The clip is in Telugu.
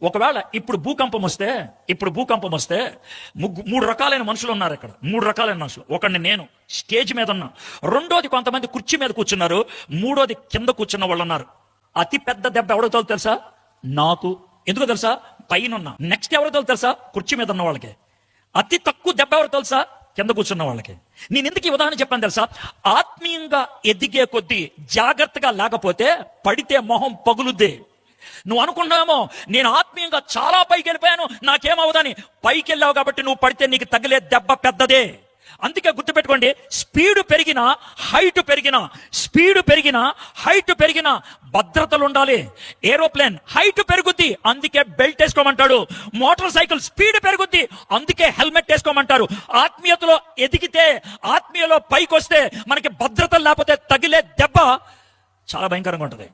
ఒకవేళ ఇప్పుడు భూకంపం వస్తే మూడు రకాలైన మనుషులు ఉన్నారు ఇక్కడ. మూడు రకాలైన మనుషులు. ఒకడిని నేను స్టేజ్ మీద ఉన్నా, రెండోది కొంతమంది కుర్చీ మీద కూర్చున్నారు, మూడోది కింద కూర్చున్న వాళ్ళు ఉన్నారు. అతి పెద్ద దెబ్బ ఎవడో తెలుసా? నాకు. ఎందుకో తెలుసా? పైన ఉన్నా. నెక్స్ట్ ఎవరో తెలుసా? కుర్చీ మీద ఉన్న వాళ్ళకి. అతి తక్కువ దెబ్బ ఎవరో తెలుసా? కింద కూర్చున్న వాళ్ళకి. నేను ఎందుకు ఈ ఉదాహరణ చెప్పాను తెలుసా? ఆత్మీయంగా ఎదిగే కొద్దీ జాగ్రత్తగా లేకపోతే పడితే మొహం పగులుద్దే. నువ్వు అనుకున్నామో నేను ఆత్మీయంగా చాలా పైకి వెళ్ళిపోయాను, నాకేమవుదని. పైకి వెళ్ళావు కాబట్టి నువ్వు పడితే నీకు తగిలే దెబ్బ పెద్దదే. అందుకే గుర్తుపెట్టుకోండి, స్పీడ్ పెరిగినా హైట్ పెరిగినా భద్రతలు ఉండాలి. ఏరోప్లేన్ హైట్ పెరుగుద్ది, అందుకే బెల్ట్ వేసుకోమంటాడు. మోటార్ సైకిల్ స్పీడ్ పెరుగుద్ది, అందుకే హెల్మెట్ వేసుకోమంటారు. ఆత్మీయతలో ఎదిగితే, ఆత్మీయలో పైకి వస్తే మనకి భద్రతలు లేకపోతే తగిలే దెబ్బ చాలా భయంకరంగా ఉంటుంది.